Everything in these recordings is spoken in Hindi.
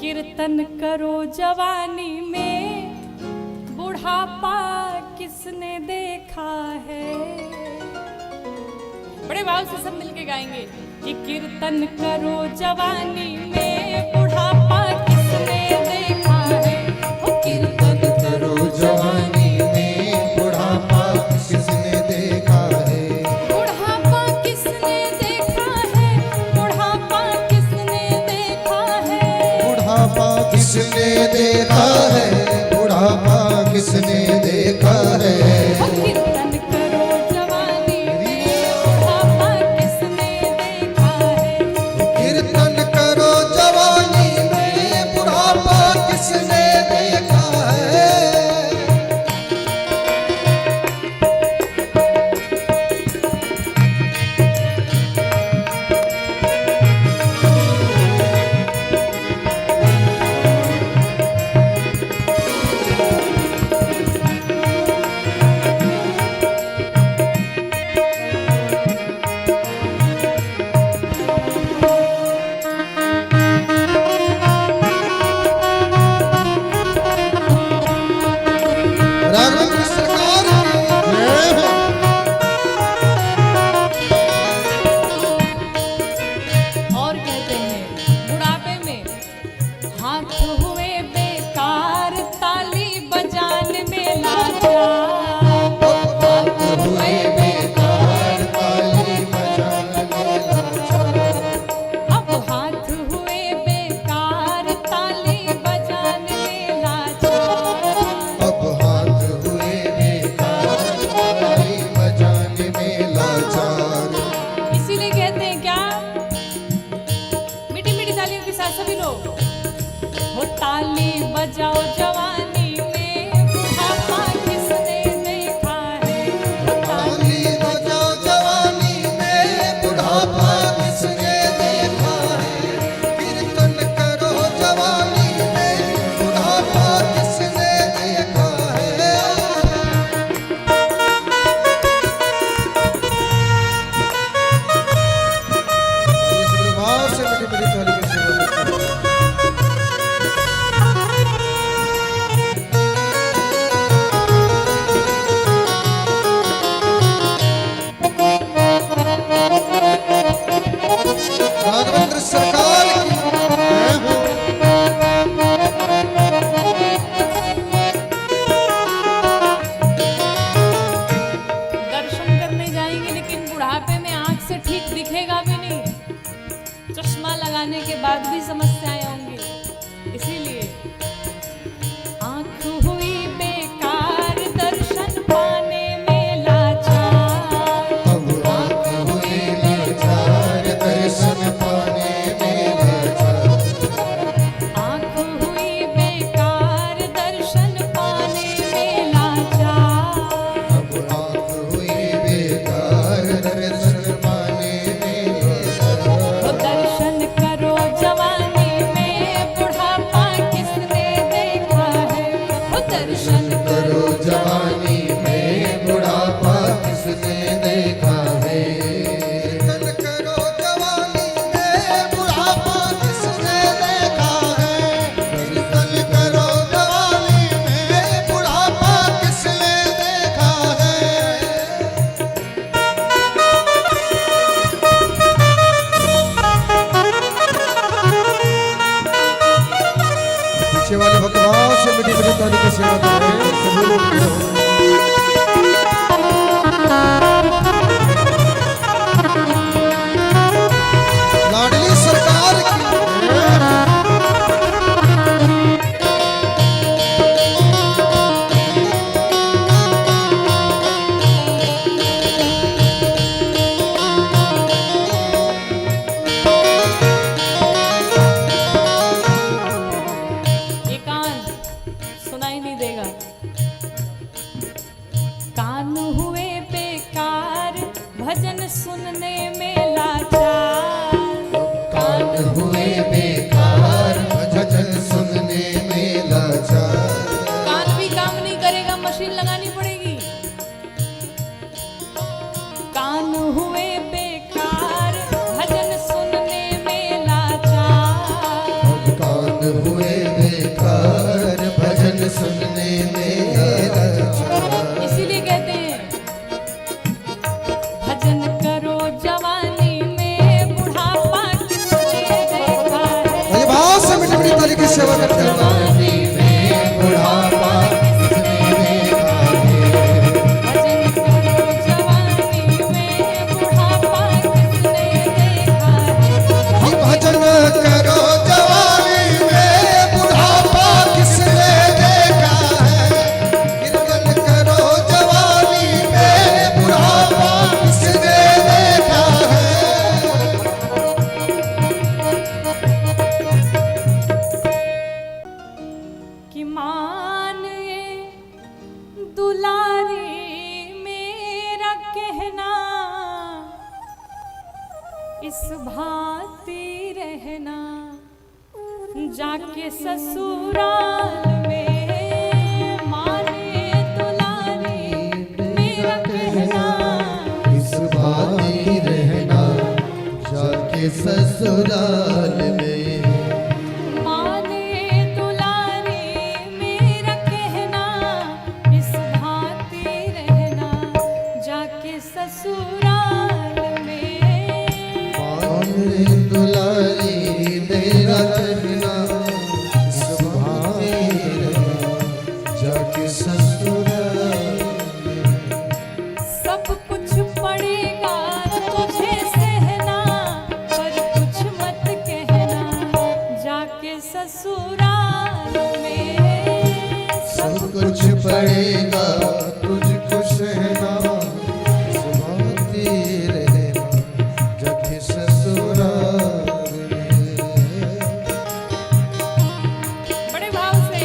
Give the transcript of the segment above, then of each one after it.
कीर्तन करो जवानी में, बुढ़ापा किसने देखा है। बड़े भाव से सब मिलके गाएंगे कि कीर्तन करो जवानी में, बुढ़ापा किसने देखा है। ओ कीर्तन करो जवानी में, बुढ़ापा किसने देखा है। बुढ़ापा किसने देखा है, बुढ़ापा किसने देखा है। बुढ़ापा किसने देखा है, बुढ़ापा किसने देखा है। ओ कीर्तन करो जवानी में, बुढ़ापा किसने देखा है। कीर्तन करो जवानी में, बुढ़ापा किसने देखा है। राघवेंद्र सरकार की जय हो। और कहते हैं बुढ़ापे में हाथ हुए बेकार, ताली बजाने में लाचार। हाथ हुए बेकार, ताली बजाने लाचार। अब हाथ हुए बेकार, ताली बजाने में लाचार। अब हाथ हुए बेकार, ताली बजाने में लाचार। इसीलिए कहते हैं क्या, मीठी मीठी तालियों के साथ सभी लोग हो ताली बजाओ जवानी में, बुढ़ापा किसने देखा है। हो ताली ताली बजाओ जवानी में, बुढ़ापा किसने देखा है। कीर्तन करो जवानी में, बुढ़ापा किसने देखा है। इस प्रभाव से मेरी मेरी थाली की सेवा करते हैं। राघवेंद्र सरकार की जय हो। दर्शन करने जाएंगे लेकिन बुढ़ापे में आंख से ठीक दिखेगा भी नहीं, चश्मा लगाने के बाद भी समस्याएं होंगी। इसीलिए आंख हुई बेकार, दर्शन पाने में लाचार। अब आँख हुई लाचार, दर्शन पाने में लाचार। आंख हुई बेकार, दर्शन पाने में लाचार। अब आँख हुई बेकार, दर्शन पाने में लाचार। वो दर्शन करो जवानी में, बुढ़ापा किसने देखा है। वो दर्शन करो जवानी में, बुढ़ापा किसने देखा है। कीर्तन करो जवानी में, बुढ़ापा किसने देखा है। कीर्तन करो जवानी में, बुढ़ापा किसने देखा है। पीछे वाले भक्तभाव से मेरी मेरी ताली की सेवा कर रहे हैं सभी लोग खड़े हो। लाडली सरकार की जय हो। ये कान सुनाई नहीं देगा, तोरी की सेवा करते हैं। जवानी में बुढ़ापा किसने देखा है? भजन करो जवानी में बुढ़ापा किसने देखा है? हम भजन करो जवानी में बुढ़ापा किसने देखा है? कीर्तन करो जवानी में बुढ़ापा किसने देखा है? कि मान ये दुलारी मेरा कहना, इस भांति रहना जाके ससुराल में। मान ये दुलारी मेरा कहना, इस भांति रहना जाके ससुराल में। माने दुलारी मेरा कहना, इस भांति रहना जाके ससुराल में। माने दुलारी मेरा कहना, इस भांति रहना जाके ससुराल में। सब कुछ पड़ेगा तुझे सहना, पर कुछ मत कहना जाके ससुराल में। सब कुछ पड़ेगा तुझको सहना, इस भांति रहना जाके ससुराल में। बड़े भाव से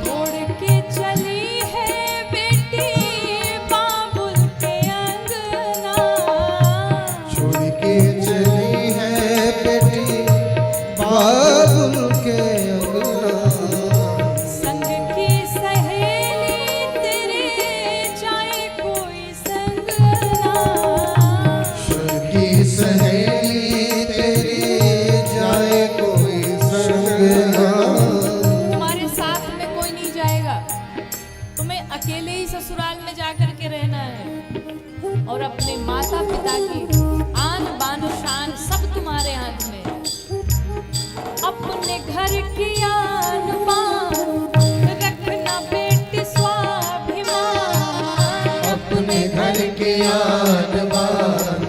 छोड़ के चली है बेटी बाबुल के अंगना। छोड़ के चली है बेटी बाबुल के अंगना। संग की सहेली तेरे जाए कोई संग ना। की सहेली तेरी जाए कोई संग ना। तुम्हारे साथ में कोई नहीं जाएगा, तुम्हें अकेले ही ससुराल में जाकर के रहना है। और अपने माता पिता की आन बान शान सब तुम्हारे हाथ में। अपने घर की आन बान रखना बेटी स्वाभिमान। अपने घर के आन बान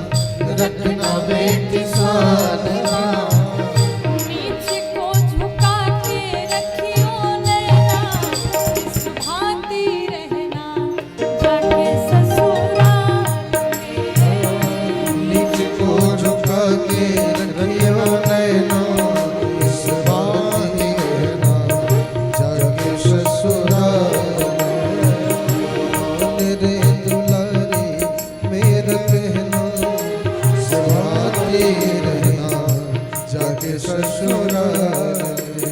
रखना बेटी स्वाभिमान। नीचे को झुका के रखियो नैना, इस भांति रहना जाके ससुराल में। नीच को झुका के रखियो नैना, इस भांति रहना जाके ससुराल में। मेरे दुलारी मेरा कहना, इस भांति रहना जाके ससुराल में।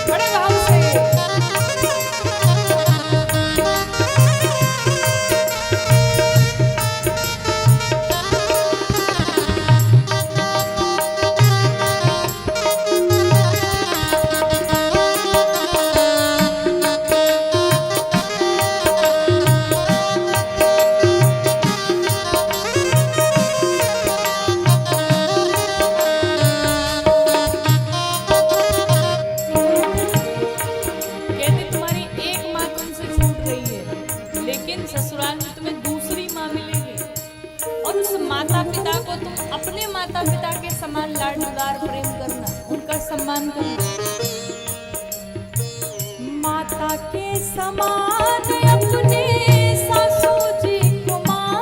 बड़े भाव से समान लाड दुलार प्रेम करना, उनका सम्मान करना। माता के समान अपने सासू जी को मान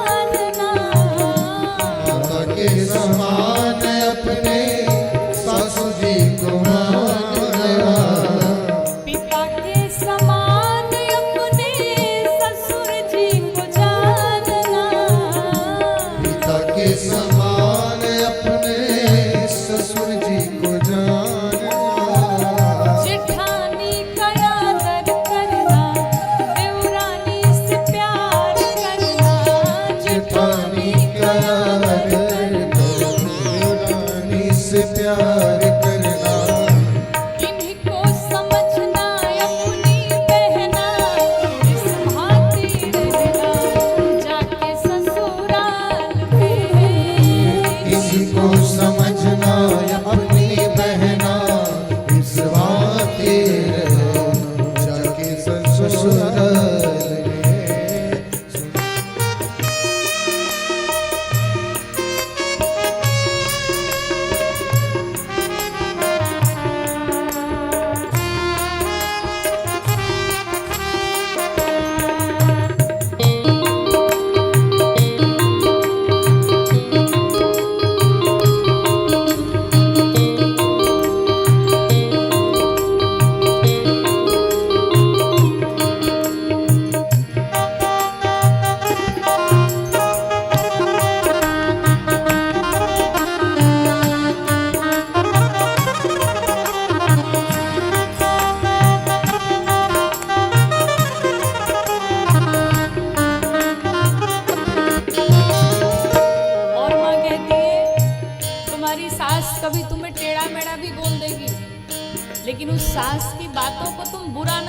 लेकिन उस सास की बातों को तुम बुरा न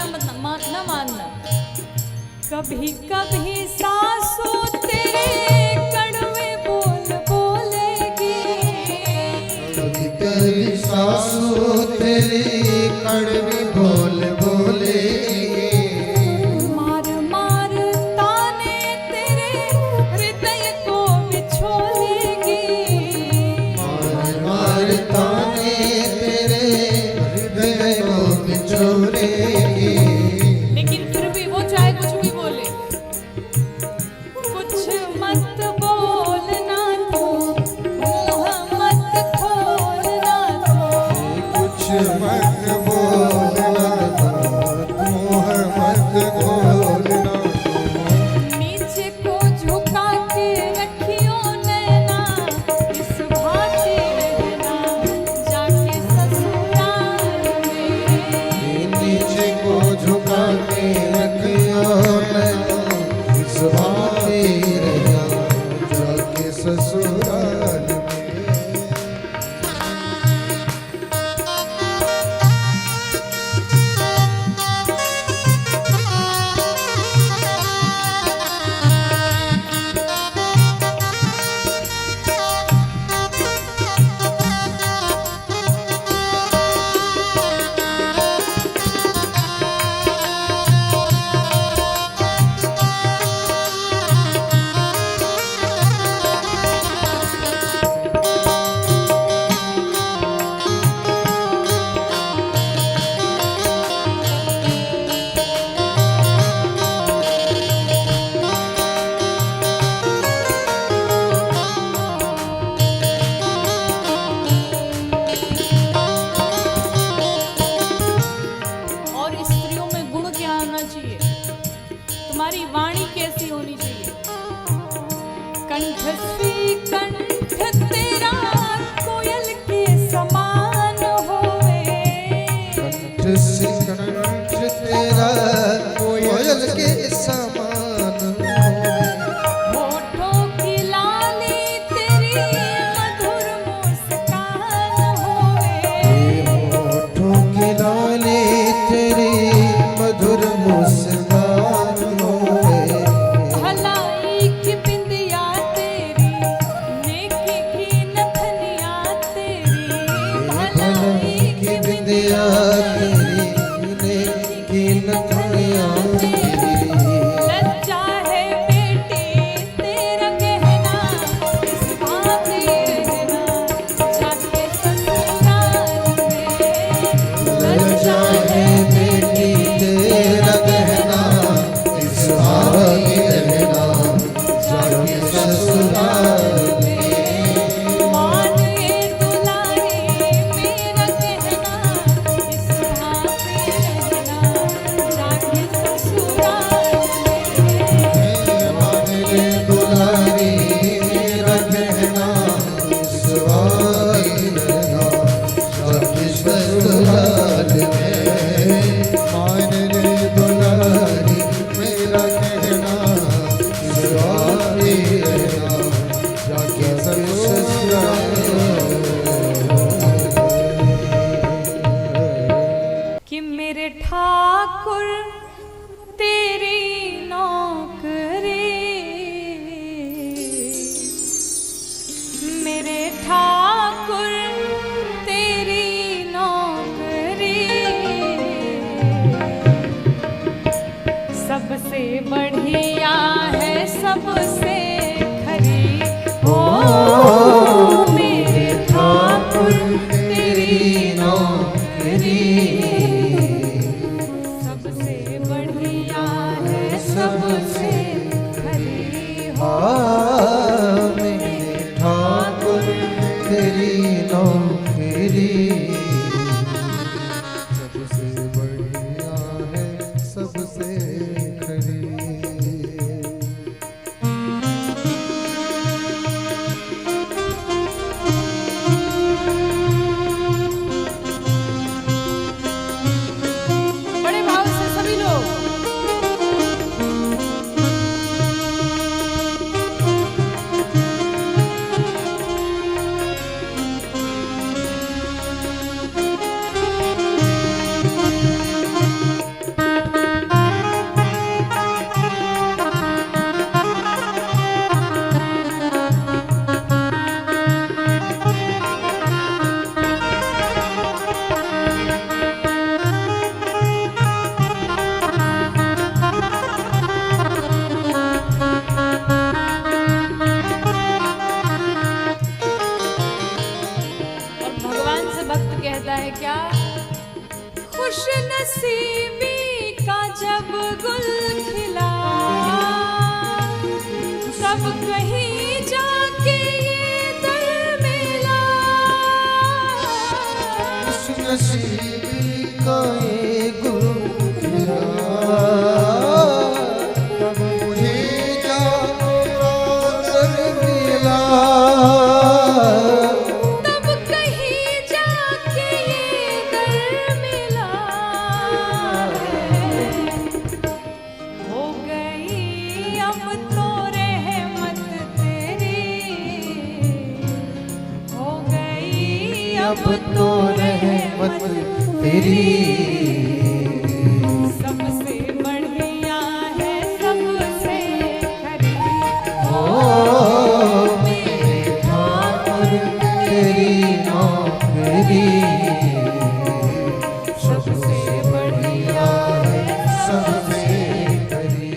मानना। कभी कभी सासू तेरे कड़वे बोल बोलेगी, कभी कभी सासू तेरी कड़वी बोल बोलेगी, मार मार ताने तेरे हृदय को बिछोलेगी, मार मार ताने तेरे हृदय को बिछोड़ेगी। लेकिन फिर भी वो चाहे कुछ भी बोले, कुछ मत बोलना तू, मुँह मत खोलना तू, कुछ मत बोलना मुँह मत खोलना। नीचे को झुका के रखियो नैना, इस भांति रहना जाके ससुराल में। नीचे को झुका के रखियो नैना, इस भांति रहना जाके ससुराल में। और स्त्रियों में गुण क्या होना चाहिए? तुम्हारी वाणी कैसी होनी चाहिए? कंठस्वी कंठ तेरा कोयल के समान होवे, कंठ से कंठ तेरा कोयल के समान होवे, होठों की लाली तेरी मधुर मुस्कान होवे, होठों की लाली तेरी मधुर मुस्कान होवे, भलाई की बिंदिया तेरी, नेकी की नथनिया तेरी, भलाई की बिंदिया तेरी नेकी नथनिया तेरी, लज्जा है बेटी तेरा गहना, इस भांति रहना जाके ससुराल में। लज्जा है बेटी तेरा गहना, इस भांति रहना जाके ससुराल में। मान ये दुलारे मेरा कहना, इस भांति रहना जाके ससुराल में। मान ले दुलारी मेरा कहना, इस भांति रहना जाके ससुराल में। मान ले दुलारी मेरा कहना, इस भांति रहना जाके ससुराल में। कि मेरे ठाकुर तेरी नौकरी, मेरे ठाकुर तेरी नौकरी, सबसे बढ़िया है सबसे खरी। ओ मेरे ठाकुर तेरी नौकरी, सबसे बढ़िया है सबसे खरी। हो मेरे ठाकुर तेरी नौकरी, सबसे बढ़िया है सबसे खरी। बड़े भाव से सभी लोग तब कहीं जाके ये दर मिला, उस नसीबी का ये गुल खिला, तब मुझे जाकर मिला, तब कहीं जाके ये दर मिला। हो गई अब तो रहमत तेरी, हो गई अब तो रहमत तेरी, सबसे बढ़िया है सबसे खरी। ओ मेरे ठाकुर तेरी नौकरी, सबसे बढ़िया है सबसे खरी।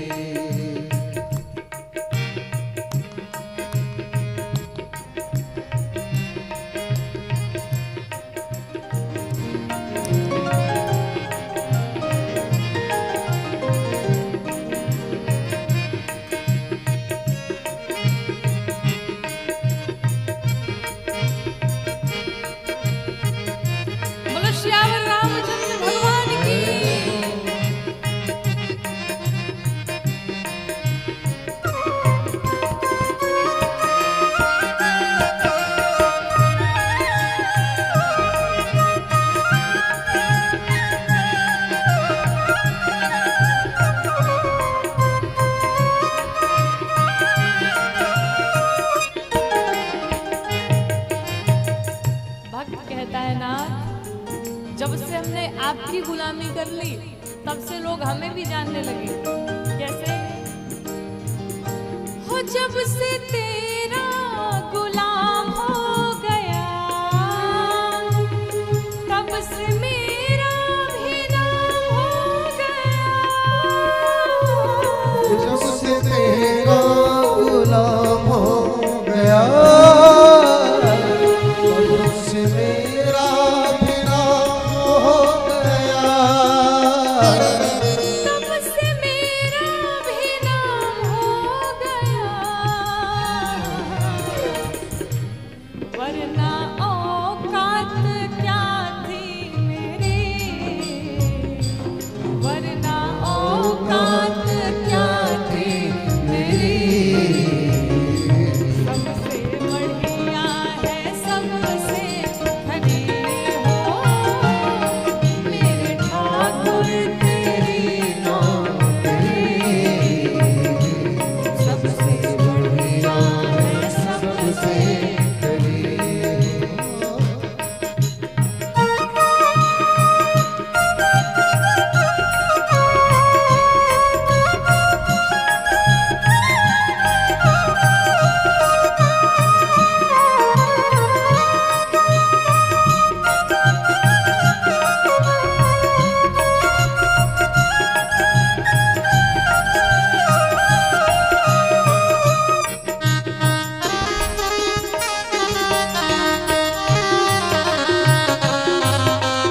बोलो श्यावर रामचंद्र भगवान की। भक्त कहता है नाथ, जब से हमने आपकी गुलामी कर ली तब से लोग हमें भी जानने लगे। कैसे? हो जब से तेरा गुलाम हो गया, तब से मेरा भी नाम हो गया। जब से तेरा गुलाम हो गया, तब से मेरा भी नाम हो गया, तब से मेरा भी नाम हो गया। वरना औकात क्या थी मेरी, वरना औकात क्या थी मेरी, सबसे बढ़िया है सबसे खरी। हो मेरे ठाकुर तेरी नौकरी, सबसे बढ़िया है सबसे खरी।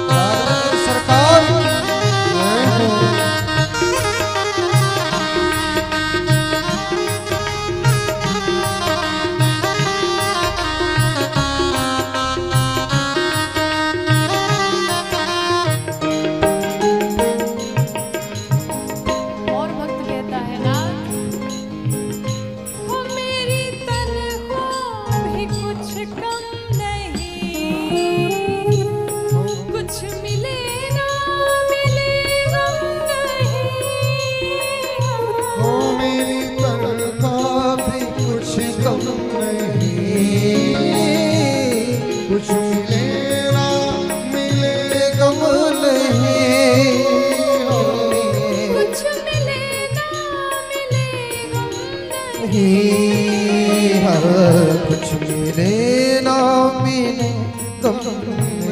राघवेंद्र सरकार जय हो। और भक्त कहता है नाथ, हो मेरी तनख्वाह भी कुछ कम नहीं, कुछ मिले ना मिले गम नहीं। हो मेरी तनख्वाह भी कुछ कम नहीं, कुछ मिले ना मिले गम नहीं, हो कुछ मिले ना मिले गम नहीं। नहीं, हर कुछ मिले ना मिले गम नहीं।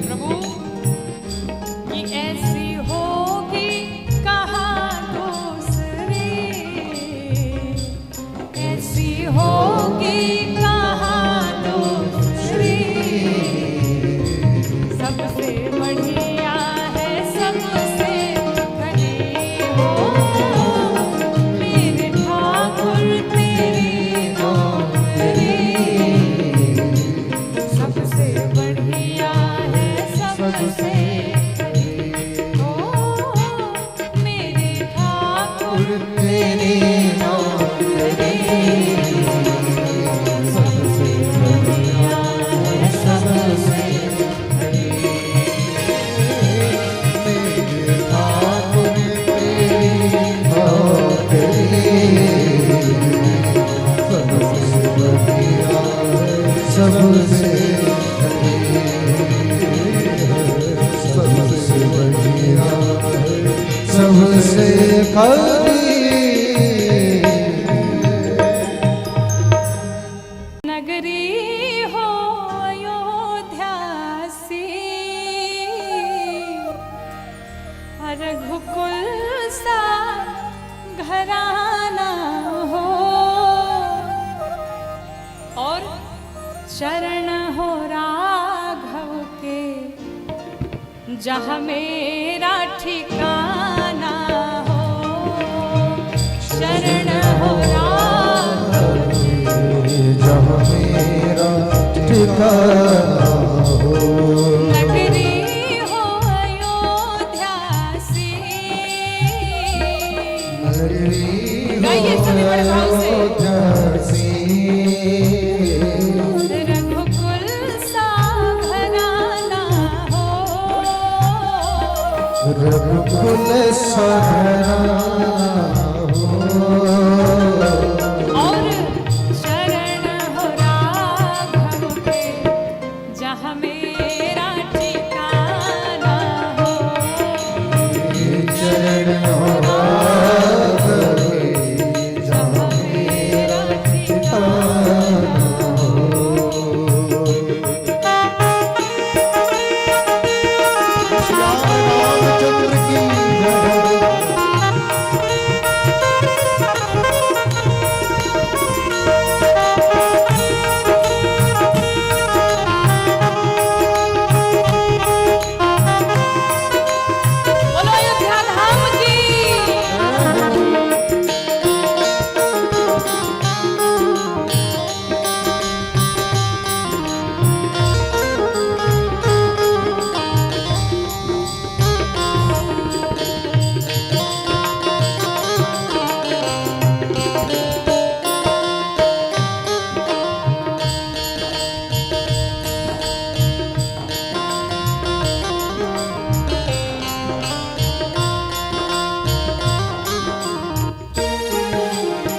प्रभु ये ऐसी होगी कहाँ दूसरी, ऐसी होगी कहाँ दूसरी, सबसे बढ़िया है सबसे खरी। हो मेरे ठाकुर शरण हो राघव के जहाँ मेरा ठिकाना हो, शरण हो राघव जहाँ मेरा ठिकाना हो। नगरी हो अयोध्या सी, गाइए सभी बड़े भाव से। रघुकुल सा घराना हो, रघुकुल सा घराना हो। और शरण हो राघव के जहाँ मेरा ठिकाना हो, चरण हो राघव के जहाँ मेरा ठिकाना हो। रामचंद्र की बोलो अयोध्या धाम की।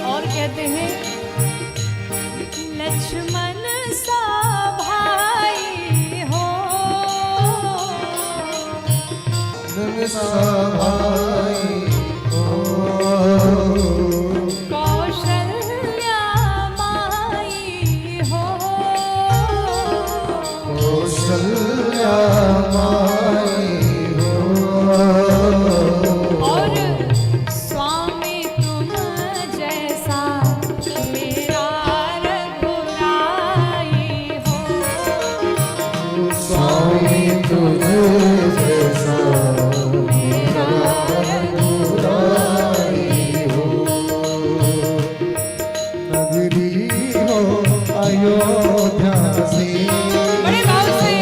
और कहते हैं लक्ष्मण सा भाई हो, सभाई हो। कौशल्या माई हो, कौशल्या माई हो। और स्वामी तुम जैसा मेरा रघुराई हो, स्वामी तुझे जैसा मेरा रघुराई हो। नगरी हो अयोध्या सी, बड़े भाव से।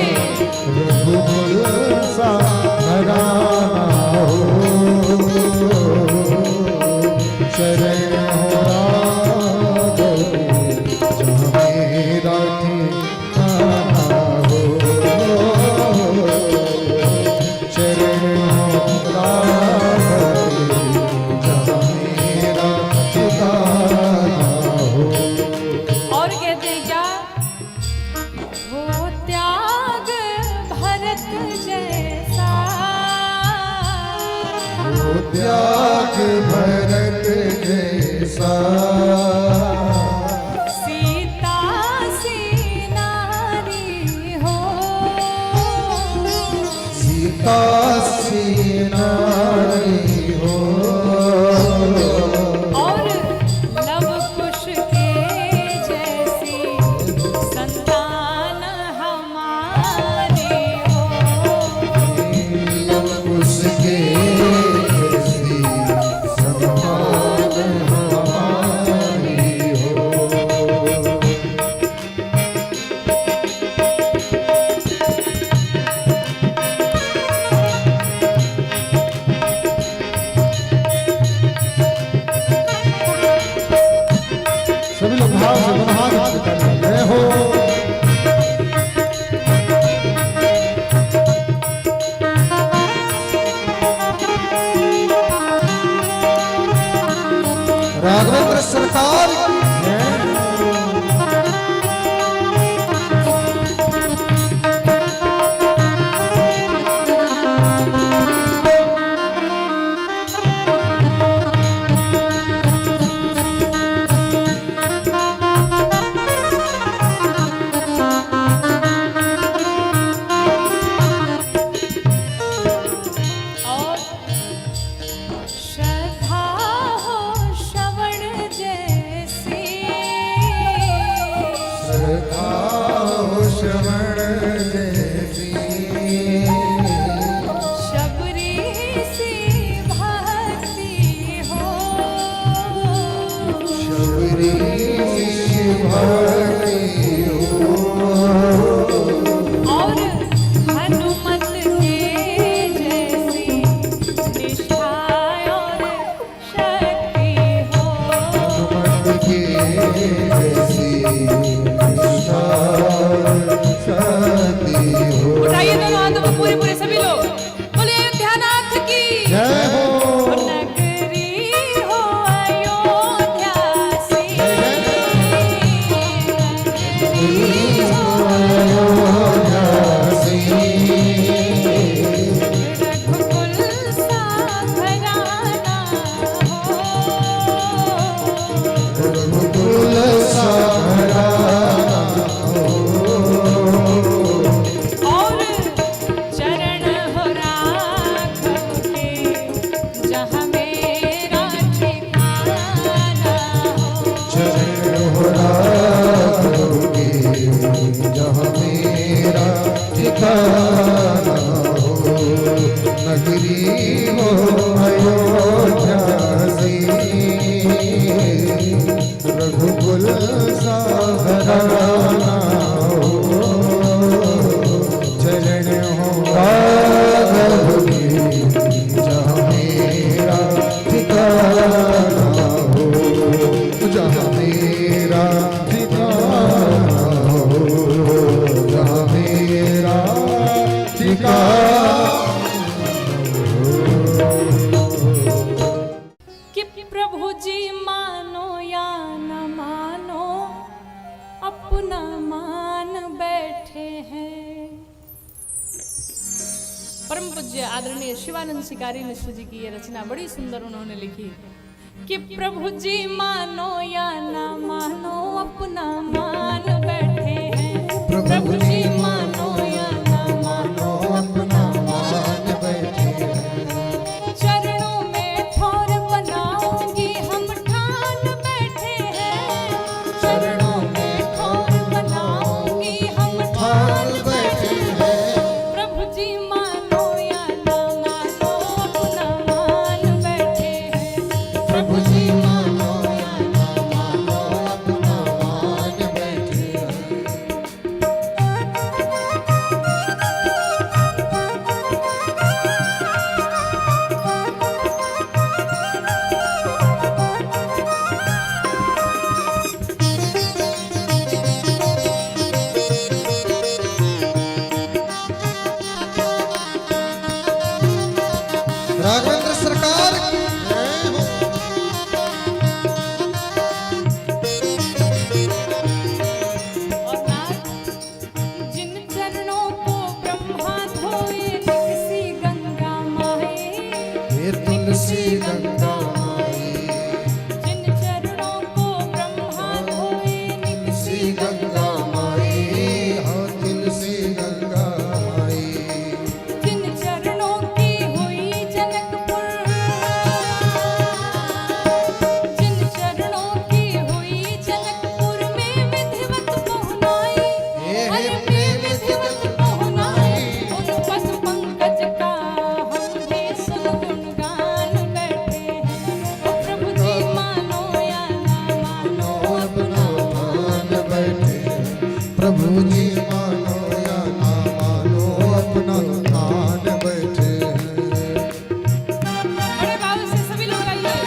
रघुकुल सा घराना हो। शरण हो राघव के जहाँ मेरा ठिकाना हो। शरण हो राघव के जहाँ मेरा ठिकाना हो। और कहते हैं क्या, वो त्याग भरत जैसा, वो त्याग भरत जैसा। सीता सी नारी हो, सीता सी नारी हो। और लव कुश के जैसी संतान हमारी हो, उसके जैसी संतान हमारी हो। सभी लोग भाव से दोनों हाथ ऊपर कर रहे हो। राघवेंद्र सरकार की जय। और श्रद्धा हो श्रवण जैसी, श्रवण जैसी शबरी सी भक्ति हो, शबरी भक्ति हो और हनुमत के जैसी निष्ठा और शक्ति हो। हनुमत के जैसी निष्ठा शक्ति हो। उठाइए दोनों हाथों में पूरे पूरे सभी लोग बोलिए अयोध्यानाथ की जय हो। नगरी हो अयोध्या सी, नगरी हो रघुकुल सा घराना हो, रघुकुल सा घराना और चरण हो राघव के जहाँ मेरा ठिकाना हो। चरण हो राघव के जहाँ मेरा ठिकाना हो। नगरी हो अयोध्या सी, रघुकुल सा घराना हो। चरण हो राघव के जहाँ मेरा ठिकाना हो, जहाँ मेरा ठिकाना हो, जहाँ मेरा ठिकाना कि प्रभु जी मानो या न मानो अपना मान बैठे हैं। परम पूज्य आदरणीय शिवानंद शिकारी मिश्र जी की ये रचना बड़ी सुंदर उन्होंने लिखी कि प्रभु जी मानो या न मानो अपना मान बैठे हैं। प्रभु जी मानो या न मानो अपना मान बैठे हैं। चरणों में ठोर बनाऊंगी हम ठान बैठे हैं। चरणों में ठोर बनाऊंगी हम ठान बैठे हैं। प्रभु जी मानो या न मानो अपना मान बैठे हैं। प्रभु जी मानो या न मानो अपना मान बैठे हैं। राघवेंद्र सरकार की जय हो। और नाथ, जिन चरणों को ब्रह्मा धोए निकसी गंगा माए, हे तुलसी गंगा माई, जिन चरणों को ब्रह्मा धोए निकसी तुलसी गंगा माई, हाँ तुलसी गंगा माई, जिन चरणों की हुई जनकपुर, जिन चरणों की हुई जनकपुर में विधिवत पहुनाई, अरे में विधिवत पहुनाई, उन पशु पंकज का हम भी सुन गुणगान बैठे हैं। ओ प्रभु जी मानो या ना मानो अपना मान बैठे हैं। प्रभु जी मानो या ना मानो अपना मान बैठे हैं। बड़े भाव से सभी लोग आइए।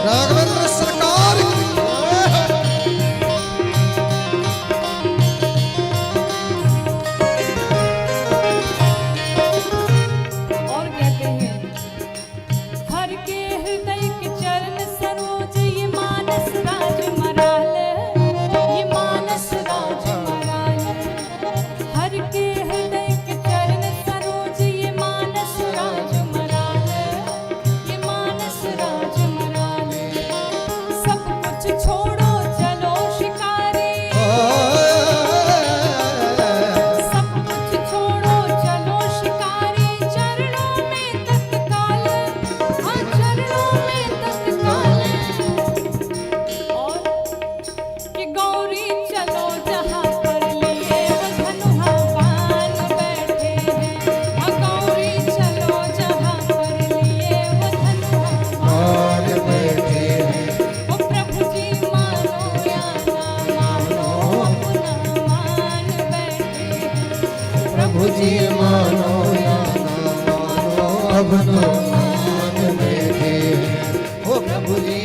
राघवेंद्र सरकार की और कहते हैं हर के हृदय के चरण सरोज ये मानस राज मराल, ये मानस राज मराल। हर के हृदय के चरण सरोज ये मानस राज मराल, ये मानस राज मराल। सब कुछ छोड़ो चलो शिकारी, सब कुछ छोड़ो चलो शिकारी, चरणों में तत्काल, हाँ चरणों में तत्काल। और कि गौरी चलो जहाँ पर लिए वो धनुहा बान बैठे हैं, हाँ गौरी चलो जहाँ पर लिए वो धनुहा मान बैठे हैं ओ प्रभु जी मानो या ना मानो अपना मान बैठे हैं। प्रभु जी मानो या ना मानो अब तो मान बैठे हैं ओ प्रभु जी